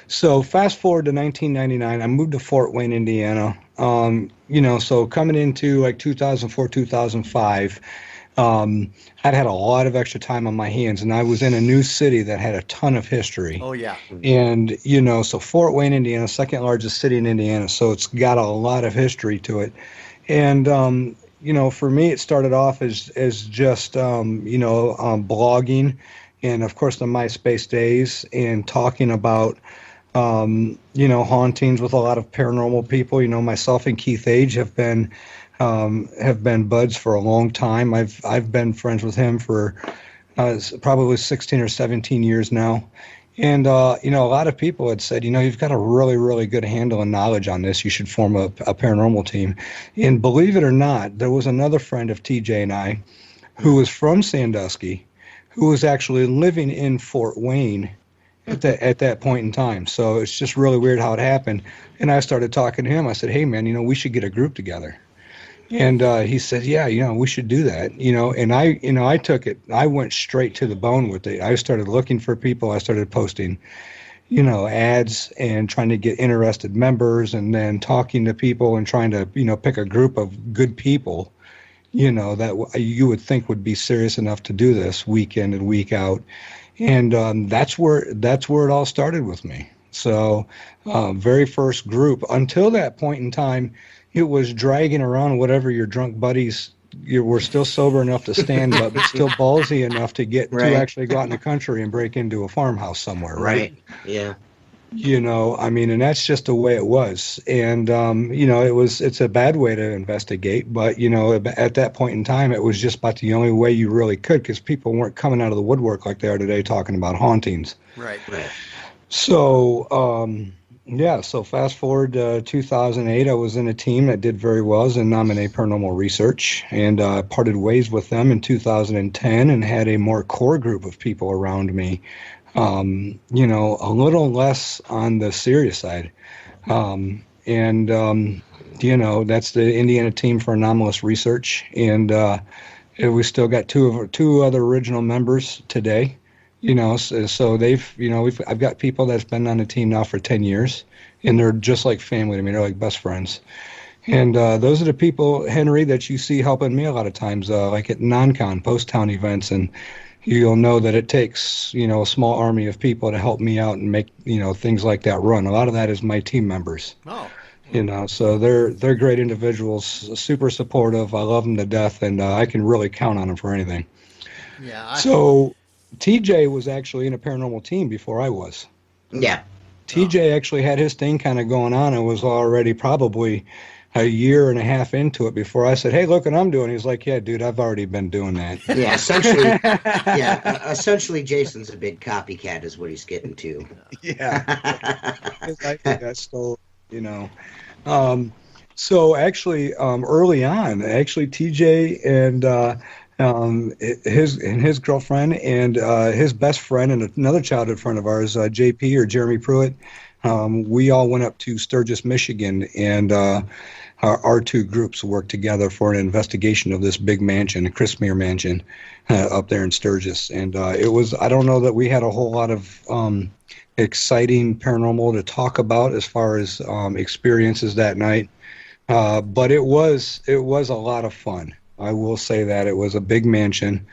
So fast forward to 1999, I moved to Fort Wayne, Indiana. So coming into like 2004, 2005, I'd had a lot of extra time on my hands, and I was in a new city that had a ton of history. Oh, yeah. And, so Fort Wayne, Indiana, second largest city in Indiana, so it's got a lot of history to it. And, for me, it started off as just, blogging and, of course, the MySpace days and talking about, hauntings with a lot of paranormal people. Myself and Keith Age have been buds for a long time. I've been friends with him for probably 16 or 17 years now. And, a lot of people had said, you've got a really, really good handle and knowledge on this. You should form a paranormal team. And believe it or not, there was another friend of TJ and I who was from Sandusky, who was actually living in Fort Wayne at that point in time. So it's just really weird how it happened. And I started talking to him. I said, hey, man, we should get a group together. And he said, yeah, we should do that, and I took it. I went straight to the bone with it. I started looking for people. I started posting, ads and trying to get interested members, and then talking to people and trying to, pick a group of good people, that you would think would be serious enough to do this week in and week out. And that's where it all started with me. So very first group, until that point in time, it was dragging around whatever your drunk buddies were still sober enough to stand up, but still ballsy enough to get to actually go out in the country and break into a farmhouse somewhere, right? Yeah. And that's just the way it was. And, it's a bad way to investigate, but, at that point in time, it was just about the only way you really could, because people weren't coming out of the woodwork like they are today talking about hauntings. Right. So, so fast forward to 2008, I was in a team that did very well as in Nominate Paranormal Research, and parted ways with them in 2010 and had a more core group of people around me, a little less on the serious side. That's the Indiana team for Anomalous Research, and we still got two other original members today. So they've, I've got people that's been on the team now for 10 years, and they're just like family to me. They're like best friends. And those are the people, Henry, that you see helping me a lot of times, like at non-con, post-town events. And you'll know that it takes, a small army of people to help me out and make, things like that run. A lot of that is my team members. Oh. So they're great individuals, super supportive. I love them to death, and I can really count on them for anything. Yeah. So TJ was actually in a paranormal team before I was. Yeah. TJ actually had his thing kind of going on and was already probably a year and a half into it before I said, hey, look what I'm doing. He's like, yeah, dude, I've already been doing that. Yeah, essentially Jason's a big copycat is what he's getting to. Yeah. I think that's still, So actually, early on, TJ and his girlfriend and his best friend and another childhood friend of ours, JP or Jeremy Pruitt, we all went up to Sturgis, Michigan, and our two groups worked together for an investigation of this big mansion, a Christmere mansion, up there in Sturgis. And it was, I don't know that we had a whole lot of exciting paranormal to talk about as far as experiences that night, but it was a lot of fun. I will say that it was a big mansion.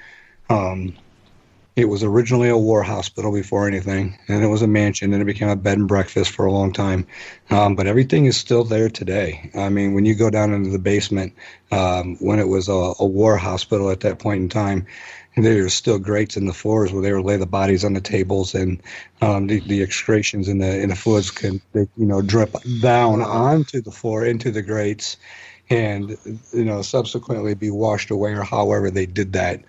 It was originally a war hospital before anything, and it was a mansion, and it became a bed and breakfast for a long time. But everything is still there today. I mean, when you go down into the basement, when it was a war hospital at that point in time, there are still grates in the floors where they would lay the bodies on the tables, and the excretions in the fluids can drip down onto the floor into the grates, and subsequently be washed away, or however they did that.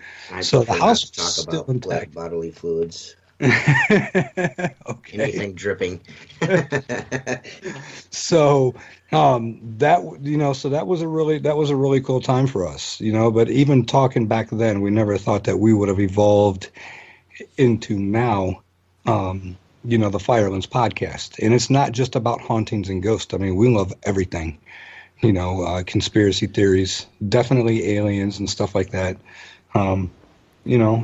So the house is still intact. Bodily fluids. Okay. Anything dripping. So that was a really cool time for us, but even talking back then, we never thought that we would have evolved into now, the Firelands Podcast. And it's not just about hauntings and ghosts. I mean, we love everything. Conspiracy theories, definitely aliens and stuff like that. And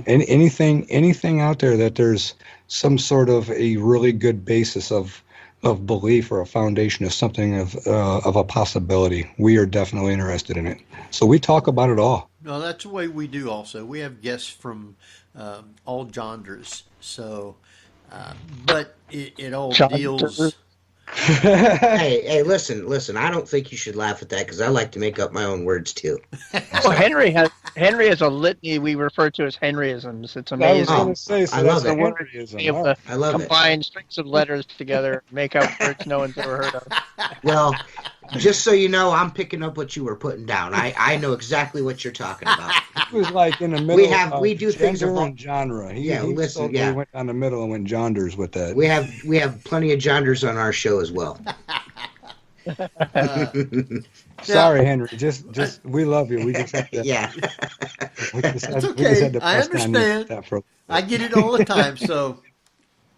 anything out there that there's some sort of a really good basis of belief or a foundation of something of a possibility, we are definitely interested in it. So we talk about it all. No, that's the way we do. Also, we have guests from all genres. So, but it all deals. Hey, listen. I don't think you should laugh at that because I like to make up my own words too. Well, Henry has a litany we refer to as Henryisms. It's I was amazing. going to say, so I that's love the it. Henryism. Be able Oh. to I love it. combine strings of letters together, make up words no one's ever heard of. Well, just so you know, I'm picking up what you were putting down. I know exactly what you're talking about. He was like in the middle. We do things gender about- and genre. He listen, totally yeah. went down the middle and went genders with that. We have plenty of genres on our show as well. Sorry, Henry. Just we love you. We just have to. Yeah. It's okay. I understand. I get it all the time, so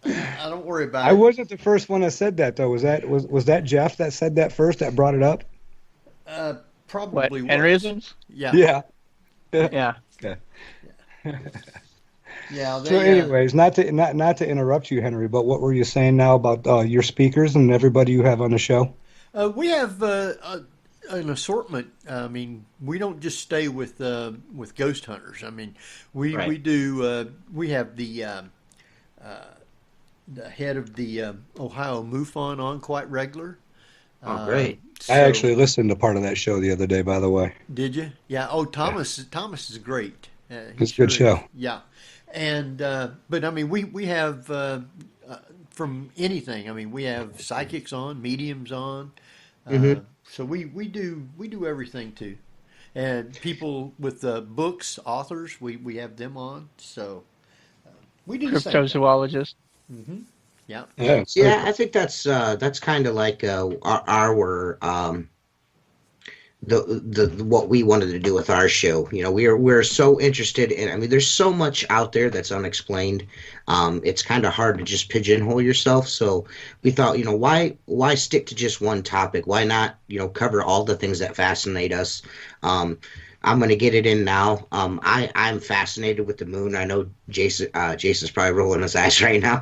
I don't worry about it. I wasn't the first one that said that though. Was that Jeff that said that first? That brought it up? Probably What, was. Henryisms? Yeah. Yeah. Yeah. Okay. Yeah. So, anyways, not to interrupt you, Henry, but what were you saying now about your speakers and everybody you have on the show? We have an assortment. I mean, we don't just stay with ghost hunters. I mean, we do. We have the head of the Ohio MUFON on quite regular. Oh, great! I actually listened to part of that show the other day. By the way, did you? Yeah. Oh, Thomas is great. It's a good show. Yeah, and but I mean, we have from anything. I mean, we have psychics on, mediums on. So we do everything too, and people with books, authors, we have them on. So we do the same thing. Cryptozoologist. Mm-hmm. Yeah. Yeah, I think that's kind of like our the what we wanted to do with our show. You know, we're so interested in. I mean, there's so much out there that's unexplained. It's kind of hard to just pigeonhole yourself. So we thought, you know, why stick to just one topic? Why not, you know, cover all the things that fascinate us? I'm going to get it in now. I'm fascinated with the moon. I know Jason's probably rolling his eyes right now,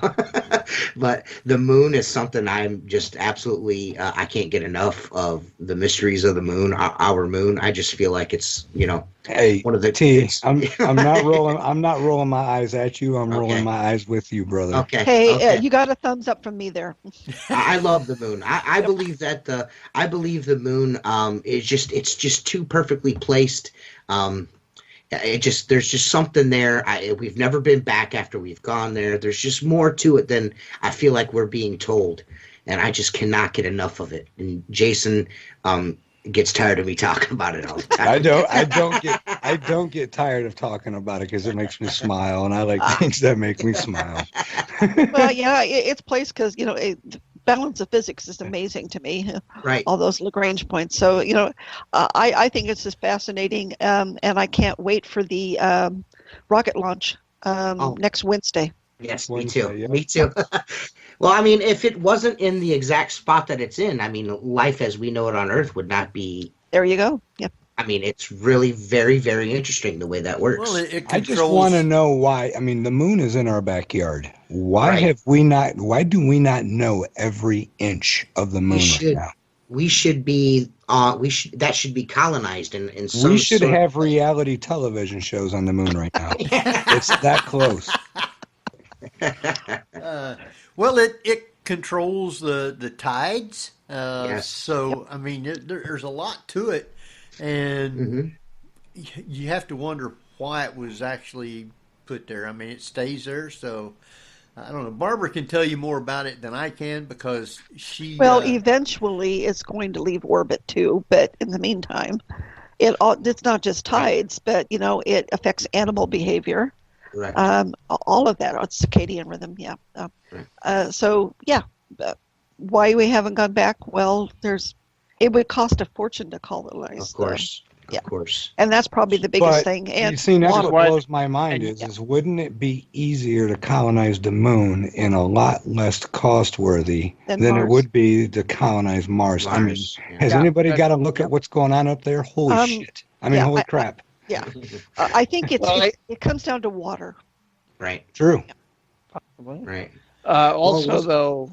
but the moon is something I'm just absolutely, I can't get enough of the mysteries of the moon, our moon. I just feel like it's, you know, one of the I'm not rolling my eyes at you. I'm rolling my eyes with you, brother. Okay. Hey, you got a thumbs up from me there. I love the moon. I believe that the moon it's just too perfectly placed. There's just something there. We've never been back after we've gone there. There's just more to it than I feel like we're being told, and I just cannot get enough of it. And Jason gets tired of me talking about it all the time. I don't get tired of talking about it because it makes me smile, and I like things that make me smile. Well, yeah, it's placed because, you know, the balance of physics is amazing to me. Right. All those Lagrange points. So, you know, I think it's just fascinating, and I can't wait for the rocket launch next Wednesday. Yes, Wednesday, me too. yeah. Me too. Well, I mean, if it wasn't in the exact spot that it's in, I mean, life as we know it on Earth would not be. There you go. Yeah. I mean, it's really very, very interesting the way that works. Well, it controls. I just want to know why. I mean, the moon is in our backyard. Why do we not know every inch of the moon right now? We should be. That should be colonized in some. We should have reality television shows on the moon right now. It's that close. Well, it controls the tides. Yes. So I mean, there's a lot to it, and you have to wonder why it was actually put there. I mean, it stays there, so I don't know. Barbara can tell you more about it than I can because she. Well, eventually it's going to leave orbit too, but in the meantime, it's not just tides, but, you know, it affects animal behavior. Right. All of that, circadian rhythm, yeah. So, yeah, why we haven't gone back? Well, it would cost a fortune to colonize. Of course. Yeah. Of course. And that's probably the biggest But thing. And you see, that's what water. blows my mind is wouldn't it be easier to colonize the moon and a lot less cost-worthy than it Mars. would be to colonize Mars? I mean, Mars, yeah. has Yeah. anybody got to look at what's going on up there? Holy shit. I mean, yeah, holy crap. Yeah. I think Well, it comes down to water. Right. True. Right. Also, was- though,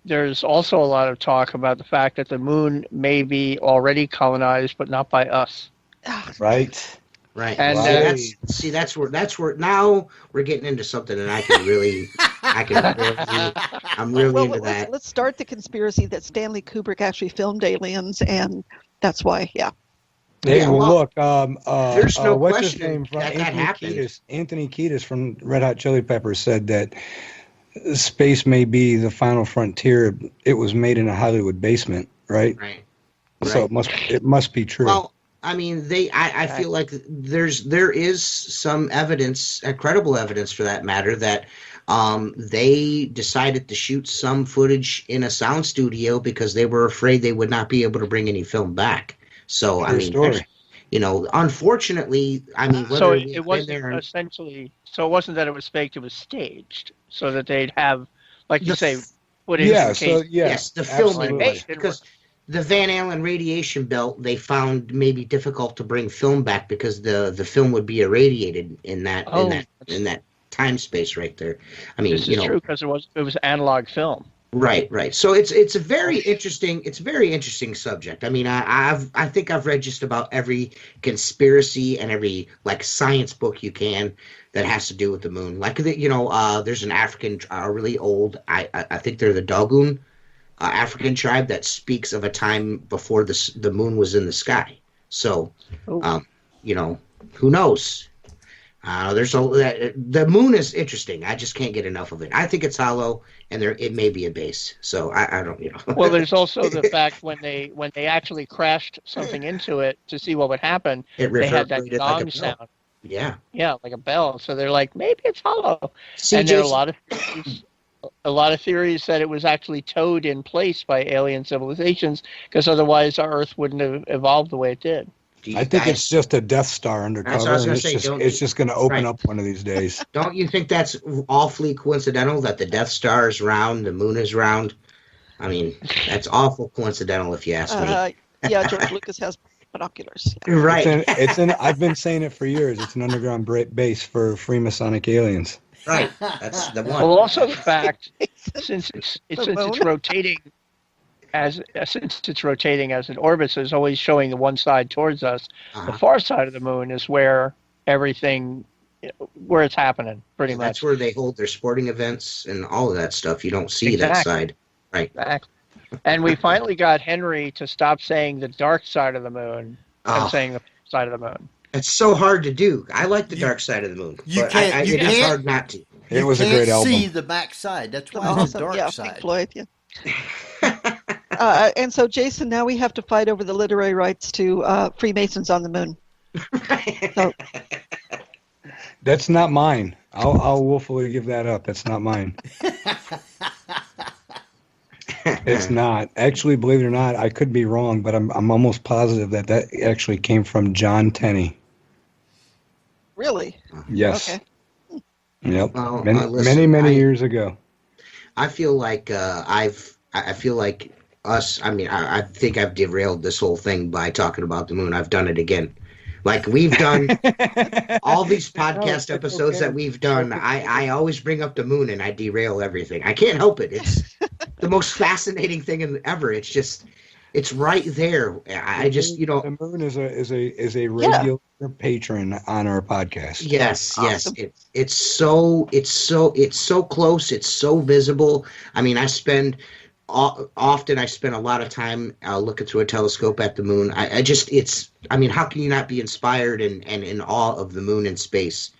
there's also a lot of talk about the fact that the moon may be already colonized, but not by us. Right. Right. And, That's where now we're getting into something that I'm really Well, into that. let's start the conspiracy that Stanley Kubrick actually filmed Aliens, and that's why. Yeah. Hey, Yeah, well, well, look, there's no what's his question name from that happened. Anthony Kiedis from Red Hot Chili Peppers said that space may be the final frontier. It was made in a Hollywood basement, right? Right. So it must be true. Well, I mean, I feel like there is some evidence, credible evidence for that matter, that they decided to shoot some footage in a sound studio because they were afraid they would not be able to bring any film back. So, I True mean, story. unfortunately, I mean, So whether it wasn't essentially. So it wasn't that it was faked; it was staged, so that they'd have, like you say, footage. Yeah. in So case. yes, the film absolutely. was because the Van Allen radiation belt they found maybe difficult to bring film back because the film would be irradiated in that time space right there. I mean, This is true because it was analog film. Right. So it's a very interesting subject. I mean, I think I've read just about every conspiracy and every like science book you can that has to do with the moon. Like there's an African, really old. I think they're the Dogon African tribe that speaks of a time before the moon was in the sky. So, who knows? The moon is interesting. I just can't get enough of it. I think it's hollow, and it may be a base. So I don't. Well, there's also the fact when they actually crashed something into it to see what would happen, they had that reverberated gong like a bell. sound. Yeah, like a bell. So they're like, maybe it's hollow. See, And there are Jason, a lot of theories that it was actually towed in place by alien civilizations, because otherwise our Earth wouldn't have evolved the way it did. I think it's just a Death Star undercover, That's what I was and gonna say, it's just going to open right. up one of these days. Don't you think that's awfully coincidental that the Death Star is round, the moon is round? I mean, that's awful coincidental if you ask me. Yeah, George Lucas has binoculars. Right. I've been saying it for years. It's an underground base for Freemasonic aliens. Right. That's the one. Well, also the fact since it's rotating as it orbits, it's always showing the one side towards us. The far side of the moon is where everything, where it's happening, pretty much. That's where they hold their sporting events and all of that stuff. You don't see that side. Right. Exactly. And we finally got Henry to stop saying the dark side of the moon and saying the side of the moon. It's so hard to do. I like the dark side of the moon. It's hard not to. It was a great album. You can't see the back side. That's why it's the dark side. Pink Floyd, yeah. And so, Jason, now we have to fight over the literary rights to Freemasons on the moon. So, that's not mine. I'll willfully give that up. That's not mine. It's not. Actually, believe it or not, I could be wrong, but I'm almost positive that actually came from John Tenney. really? Yes. Okay. Well, many years ago. I feel like I feel like us. I mean, I think I've derailed this whole thing by talking about the moon. I've done it again. Like we've done all these podcast episodes that we've done. I always bring up the moon and I derail everything. I can't help it. It's the most fascinating thing ever. It's just, it's right there. I just, the moon is a regular patron on our podcast. Yes, Awesome. yes. It's so close. It's so visible. I mean, I spend a lot of time looking through a telescope at the moon. I mean, how can you not be inspired and in awe of the moon in space?